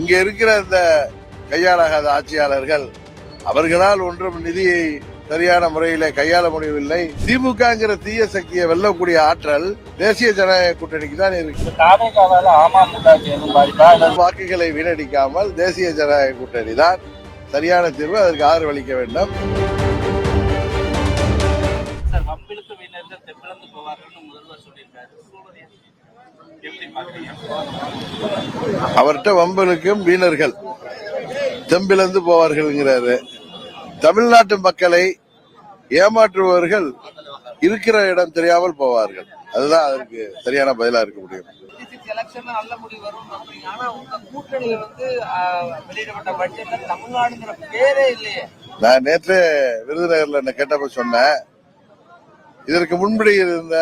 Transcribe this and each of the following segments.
இங்க இருக்கிற இந்த கையாளாகாத ஆட்சியாளர்கள் அவர்களால் ஒன்றும் நிதியை சரியான முறையில கையாள முடியவில்லை. திமுகங்கிற தீய சக்தியை வெல்லக்கூடிய ஆற்றல் தேசிய ஜனநாயக கூட்டணிக்கு தான் இருக்கு. வாக்குகளை வீணடிக்காமல் தேசிய ஜனநாயக கூட்டணி தான் சரியான தீர்வு. அதற்கு ஆதரவு அளிக்க வேண்டும். அவர்கிட்ட வம்பலுக்கும் வீணர்கள் தெம்பிழந்து போவார்கள். தமிழ்நாட்டு மக்களை ஏமாற்றுபவர்கள் இருக்கிற இடம் தெரியாமல் போவார்கள். அதுதான் அதற்கு சரியான பதிலா இருக்க முடியும். நான் நேற்று விருதுநகர்ல கேட்டப்ப சொன்னேன், இதற்கு முன்படி இருந்த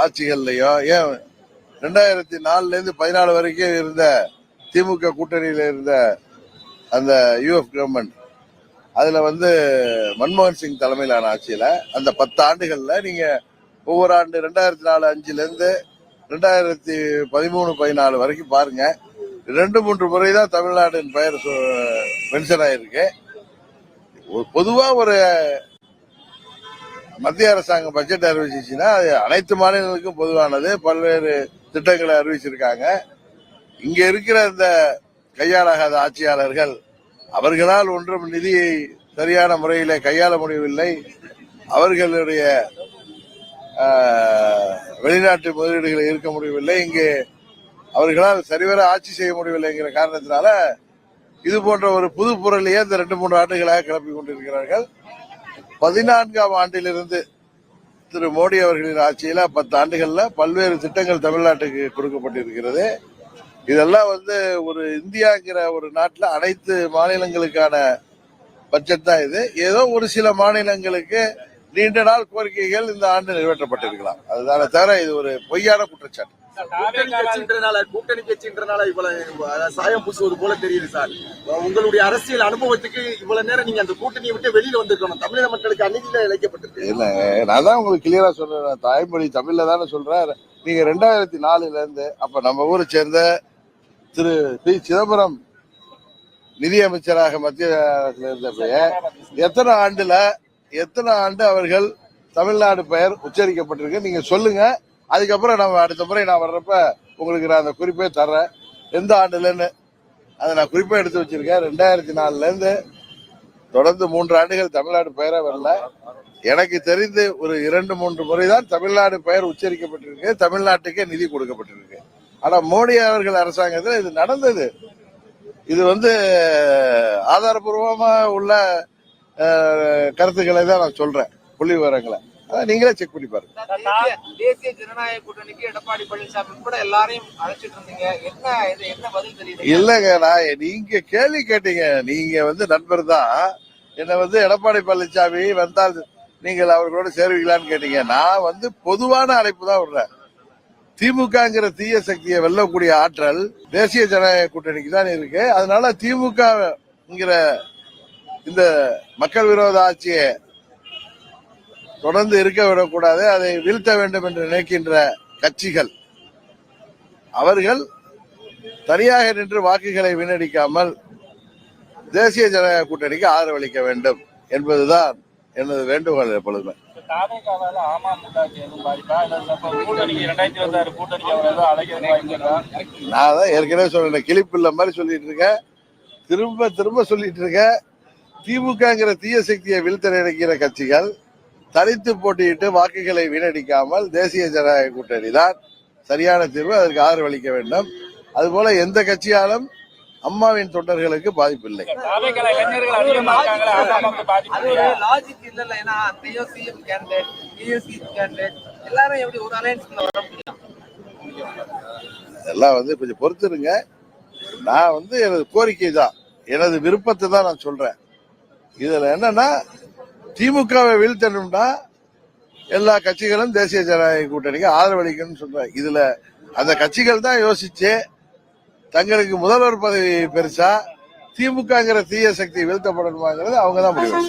ஆட்சிகள்லயும் ஏன் 2004 இருந்து 14 வரைக்கும் இருந்த திமுக கூட்டணியில இருந்த அந்த யூஎஃப் கவர்மெண்ட், அதுல மன்மோகன் சிங் தலைமையிலான ஆட்சியில அந்த 10 ஆண்டுகள்ல நீங்க ஒவ்வொரு ஆண்டு 2004, 5ல இருந்து 2013, 14 வரைக்கும் பாருங்க, 2-3 முறை தான் தமிழ்நாட்டின் பெயர் மென்ஷன் ஆயிருக்கு. பொதுவா ஒரு மத்திய அரசாங்கம் பட்ஜெட் அறிவிச்சுன்னா அது அனைத்து மாநிலங்களுக்கும் பொதுவானது. பல்வேறு திட்டங்களை அறிவிச்சிருக்காங்க. இங்க இருக்கிற இந்த கையாளாகாத ஆட்சியாளர்கள் அவர்களால் ஒன்றும் நிதியை சரியான முறையில கையாள முடியவில்லை. அவர்களுடைய வெளிநாட்டு முதலீடுகளை இருக்க முடியவில்லை. இங்கே அவர்களால் சரிவர ஆட்சி செய்ய முடியவில்லைங்கிற காரணத்தினால இது போன்ற ஒரு புது பொருளையே இந்த 2-3 ஆண்டுகளாக கிளப்பி கொண்டிருக்கிறார்கள். 14ஆம் ஆண்டிலிருந்து திரு மோடி அவர்களின் ஆட்சியில 10 ஆண்டுகள்ல பல்வேறு திட்டங்கள் தமிழ்நாட்டுக்கு கொடுக்கப்பட்டிருக்கிறது. இதெல்லாம் ஒரு இந்தியாங்கிற ஒரு நாட்டில் அனைத்து மாநிலங்களுக்கான பட்ஜெட் தான் இது. ஏதோ ஒரு சில மாநிலங்களுக்கு நீண்ட நாள் கோரிக்கைகள் இந்த ஆண்டு நிறைவேற்றப்பட்டிருக்கலாம். அதுதானே தவிர இது ஒரு பொய்யான குற்றச்சாட்டு. கூட்டணி கட்சின்றனால இவ்வளவு சாயம் பூசுவது போல தெரியுது சார். உங்களுடைய அரசியல் அனுபவத்துக்கு இவ்வளவு நேரம் நீங்க அந்த கூட்டணியை விட்டு வெளியில வந்திருக்கணும். தமிழக மக்களுக்கு அநீதியில இழைக்கப்பட்டிருக்கு. இல்ல, நான் தான் உங்களுக்கு கிளியரா சொல்றேன். தாய்மொழி தமிழ்ல தானே சொல்றேன். நீங்க 2004 இருந்து அப்ப நம்ம ஊரை சேர்ந்த திரு பி. சிதம்பரம் நிதியமைச்சராக மத்திய இருந்தப்ப எத்தனை ஆண்டு அவர்கள் தமிழ்நாடு பெயர் உச்சரிக்கப்பட்டிருக்கு நீங்க சொல்லுங்க. அதுக்கப்புறம் நம்ம அடுத்த முறை நான் வர்றப்ப உங்களுக்கு நான் அந்த குறிப்பே தர்றேன், எந்த ஆண்டுலன்னு. அதை நான் குறிப்பே எடுத்து வச்சிருக்கேன். 2004 இருந்து தொடர்ந்து 3 ஆண்டுகள் தமிழ்நாடு பெயரே வரல. எனக்கு தெரிந்து ஒரு 2-3 முறை தான் தமிழ்நாடு பெயர் உச்சரிக்கப்பட்டிருக்கு. தமிழ்நாட்டுக்கே நிதி கொடுக்கப்பட்டிருக்கு. ஆனா மோடி அவர்கள் அரசாங்கத்தில் இது நடந்தது. இது ஆதாரபூர்வமா உள்ள கருத்துக்களை தான் நான் சொல்றேன், புள்ளி விவரங்களை. நீங்களே செக் பண்ணி பாருங்க. தேசிய ஜனநாயக கூட்டணிக்கு எடப்பாடி பழனிசாமி கூட எல்லாரையும் அழைச்சிட்டு இருந்தீங்க. என்ன பதில் தெரியுது? இல்லங்க, நீங்க கேள்வி கேட்டீங்க. நீங்க நண்பர் தான். என்ன எடப்பாடி பழனிசாமி வந்தால் நீங்கள் அவர்களோட சேருவீங்களான்னு கேட்டீங்க. நான் பொதுவான அழைப்பு தான் விடுறேன். திமுகங்கிற தீய சக்தியை வெல்லக்கூடிய ஆற்றல் தேசிய ஜனநாயக கூட்டணிக்கு தான் இருக்கு. அதனால திமுகங்கிற இந்த மக்கள் விரோத ஆட்சியை தொடர்ந்து இருக்க விடக்கூடாது, அதை வீழ்த்த வேண்டும் என்று நினைக்கின்ற கட்சிகள் அவர்கள் தனியாக நின்று வாக்குகளை வீணடிக்காமல் தேசிய ஜனநாயக கூட்டணிக்கு ஆதரவு அளிக்க வேண்டும் என்பதுதான் எனது வேண்டுகோள். எப்பொழுதுமே நான் தான் ஏற்கனவே சொல்றேன், கிளிப்பில்ல மாதிரி சொல்லிட்டு இருக்கேன், திரும்ப திரும்ப சொல்லிட்டு இருக்கேன். திமுகங்கிற தீய சக்தியை வீழ்த்த நினைக்கிற கட்சிகள் தனித்து போட்டியிட்டு வாக்குகளை வீணடிக்காமல் தேசிய ஜனநாயக கூட்டணி தான் சரியான தீர்வு. அதற்கு ஆதரவு அளிக்க வேண்டும். அதுபோல எந்த கட்சியாலும் அம்மாவின் தொண்டர்களுக்கு பாதிப்பில்லை. எல்லாம் கொஞ்சம் பொறுத்துருங்க. நான் எனது கோரிக்கை தான், எனது விருப்பத்தை தான் நான் சொல்றேன். இதுல என்னன்னா, திமுகவை வீழ்த்தணும்னா எல்லா கட்சிகளும் தேசிய ஜனநாயக கூட்டணிக்கு ஆதரவளிக்கணும்னு சொல்றேன். இதுல அந்த கட்சிகள் தான் யோசிச்சு தங்களுக்கு முதல்வர் பதவி பெருசா திமுகங்கிற தீய சக்தி வீழ்த்தப்படணுமாங்கிறது அவங்க தான் முடியும்.